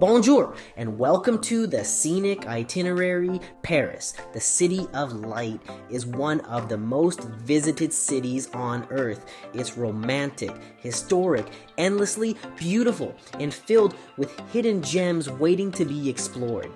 Bonjour, and welcome to the Scenic Itinerary. Paris, the city of light, is one of the most visited cities on earth. It's romantic, historic, endlessly beautiful, and filled with hidden gems waiting to be explored.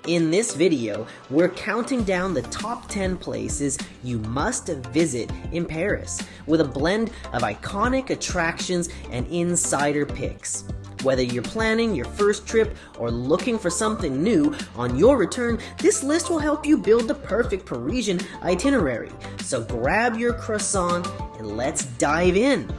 In this video, we're counting down the top 10 places you must visit in Paris, with a blend of iconic attractions and insider picks. Whether you're planning your first trip or looking for something new on your return, this list will help you build the perfect Parisian itinerary. So grab your croissant and let's dive in.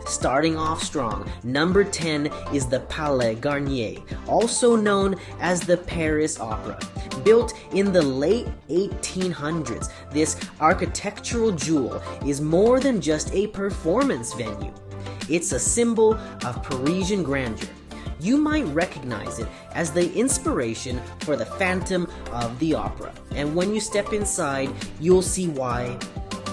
Starting off strong, number 10 is the Palais Garnier, also known as the Paris Opera. Built in the late 1800s, this architectural jewel is more than just a performance venue. It's a symbol of Parisian grandeur. You might recognize it as the inspiration for the Phantom of the Opera. And when you step inside, you'll see why.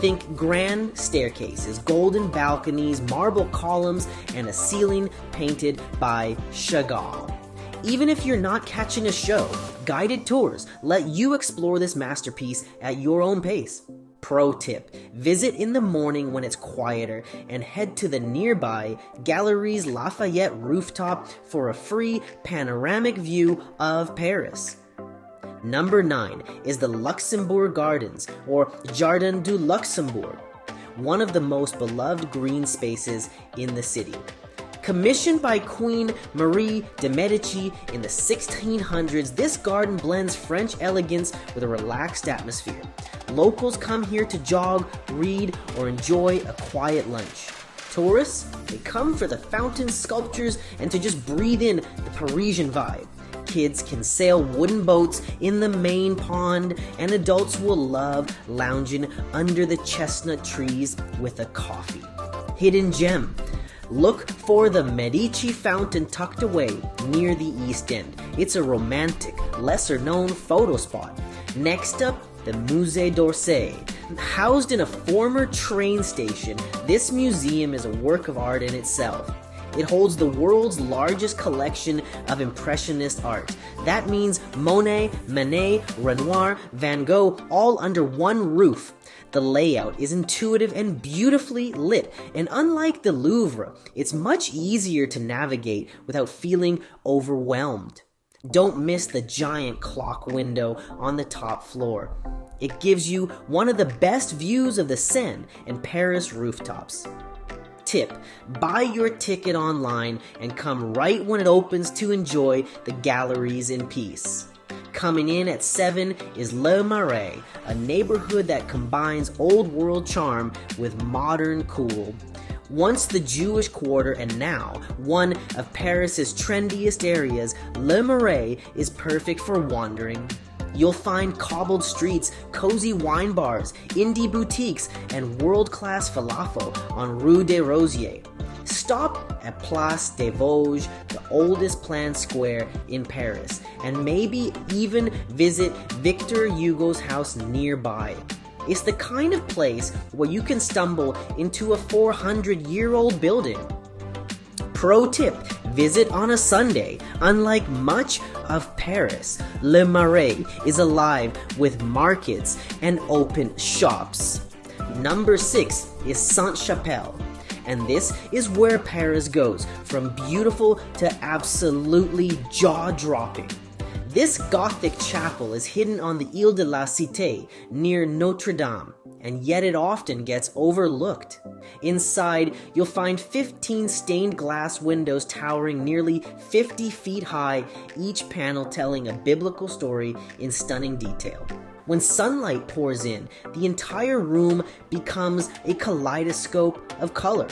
Think grand staircases, golden balconies, marble columns, and a ceiling painted by Chagall. Even if you're not catching a show, guided tours let you explore this masterpiece at your own pace. Pro tip, visit in the morning when it's quieter and head to the nearby Galeries Lafayette rooftop for a free panoramic view of Paris. Number 9 is the Luxembourg Gardens, or Jardin du Luxembourg, one of the most beloved green spaces in the city. Commissioned by Queen Marie de Medici in the 1600s, this garden blends French elegance with a relaxed atmosphere. Locals come here to jog, read, or enjoy a quiet lunch. Tourists, they come for the fountain sculptures and to just breathe in the Parisian vibe. Kids can sail wooden boats in the main pond, and adults will love lounging under the chestnut trees with a coffee. Hidden gem. Look for the Medici fountain tucked away near the East End. It's a romantic, lesser-known photo spot. Next up, the Musée d'Orsay. Housed in a former train station, this museum is a work of art in itself. It holds the world's largest collection of Impressionist art. That means Monet, Manet, Renoir, Van Gogh, all under one roof. The layout is intuitive and beautifully lit, and unlike the Louvre, it's much easier to navigate without feeling overwhelmed. Don't miss the giant clock window on the top floor. It gives you one of the best views of the Seine and Paris rooftops. Tip, buy your ticket online and come right when it opens to enjoy the galleries in peace. Coming in at 7 is Le Marais, a neighborhood that combines old world charm with modern cool. Once the Jewish quarter and now one of Paris's trendiest areas, Le Marais is perfect for wandering. You'll find cobbled streets, cozy wine bars, indie boutiques, and world-class falafel on Rue des Rosiers. Stop at Place des Vosges, the oldest planned square in Paris, and maybe even visit Victor Hugo's house nearby. It's the kind of place where you can stumble into a 400-year-old building. Pro tip, visit on a Sunday. Unlike much of Paris, Le Marais is alive with markets and open shops. Number 6 is Sainte-Chapelle, and this is where Paris goes from beautiful to absolutely jaw-dropping. This Gothic chapel is hidden on the Ile de la Cité near Notre Dame, and yet it often gets overlooked. Inside, you'll find 15 stained glass windows towering nearly 50 feet high, each panel telling a biblical story in stunning detail. When sunlight pours in, the entire room becomes a kaleidoscope of color.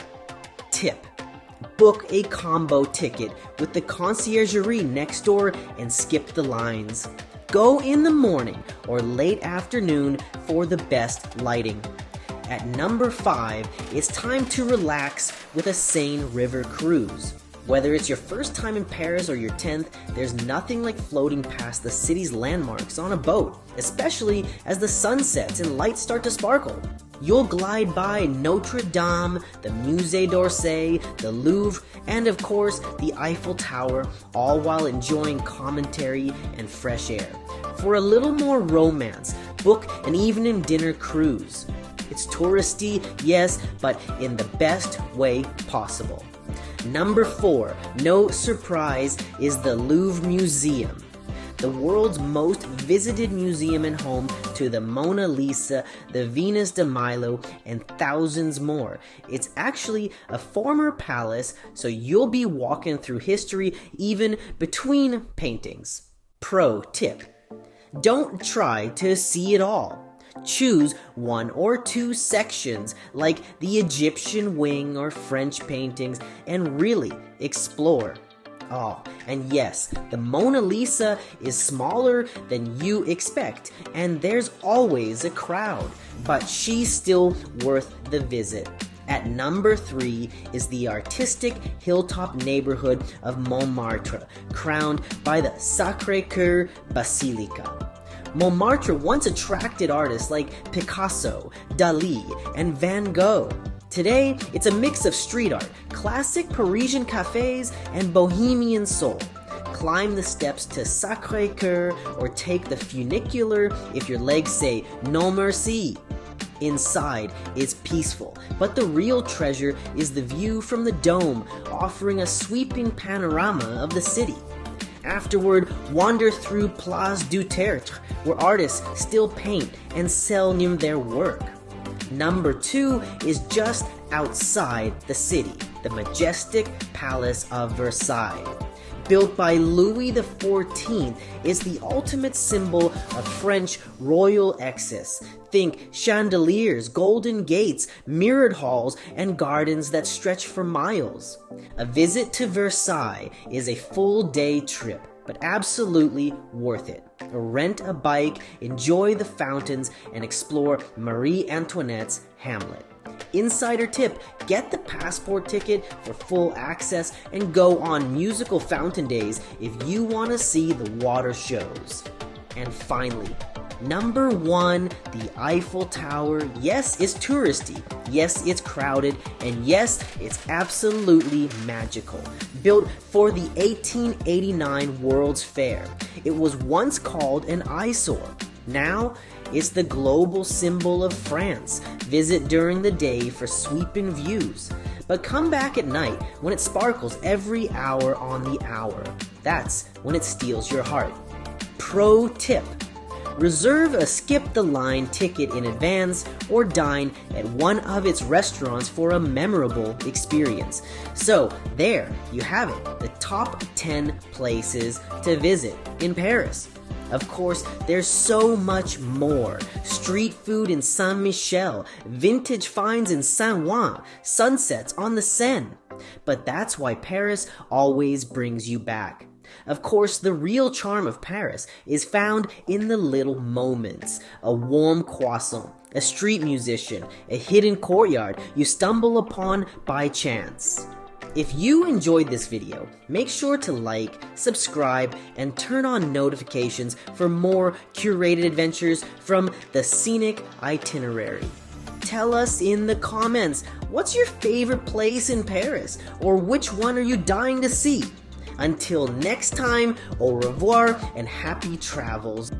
Tip, book a combo ticket with the conciergerie next door and skip the lines. Go in the morning or late afternoon for the best lighting. At number 5, it's time to relax with a Seine River cruise. Whether it's your first time in Paris or your 10th, there's nothing like floating past the city's landmarks on a boat, especially as the sun sets and lights start to sparkle. You'll glide by Notre Dame, the Musée d'Orsay, the Louvre, and of course the Eiffel Tower, all while enjoying commentary and fresh air. For a little more romance, book an evening dinner cruise. It's touristy, yes, but in the best way possible. Number 4, no surprise, is the Louvre Museum. The world's most visited museum and home to the Mona Lisa, the Venus de Milo, and thousands more. It's actually a former palace, so you'll be walking through history even between paintings. Pro tip: don't try to see it all. Choose 1 or 2 sections like the Egyptian wing or French paintings and really explore. Oh, and yes, the Mona Lisa is smaller than you expect, and there's always a crowd, but she's still worth the visit. At number 3 is the artistic hilltop neighborhood of Montmartre, crowned by the Sacré-Cœur Basilica. Montmartre once attracted artists like Picasso, Dali, and Van Gogh. Today, it's a mix of street art, classic Parisian cafes, and bohemian soul. Climb the steps to Sacré-Cœur or take the funicular if your legs say no merci. Inside is peaceful, but the real treasure is the view from the dome, offering a sweeping panorama of the city. Afterward, wander through Place du Tertre, where artists still paint and sell their work. Number 2 is just outside the city, the majestic Palace of Versailles. Built by Louis XIV, is the ultimate symbol of French royal excess. Think chandeliers, golden gates, mirrored halls, and gardens that stretch for miles. A visit to Versailles is a full-day trip, but absolutely worth it. Rent a bike, enjoy the fountains, and explore Marie Antoinette's Hamlet. Insider tip: get the passport ticket for full access and go on musical fountain days if you want to see the water shows. And finally, number 1, the Eiffel Tower. Yes, it's touristy. Yes, it's crowded. And yes, it's absolutely magical. Built for the 1889 World's Fair, it was once called an eyesore. Now, it's the global symbol of France. Visit during the day for sweeping views. But come back at night when it sparkles every hour on the hour. That's when it steals your heart. Pro tip: reserve a skip-the-line ticket in advance or dine at one of its restaurants for a memorable experience. So, there you have it, the top 10 places to visit in Paris. Of course, there's so much more. Street food in Saint-Michel, vintage finds in Saint-Ouen, sunsets on the Seine. But that's why Paris always brings you back. Of course, the real charm of Paris is found in the little moments. A warm croissant, a street musician, a hidden courtyard you stumble upon by chance. If you enjoyed this video, make sure to like, subscribe, and turn on notifications for more curated adventures from the Scenic Itinerary. Tell us in the comments, what's your favorite place in Paris? Or which one are you dying to see? Until next time, au revoir and happy travels.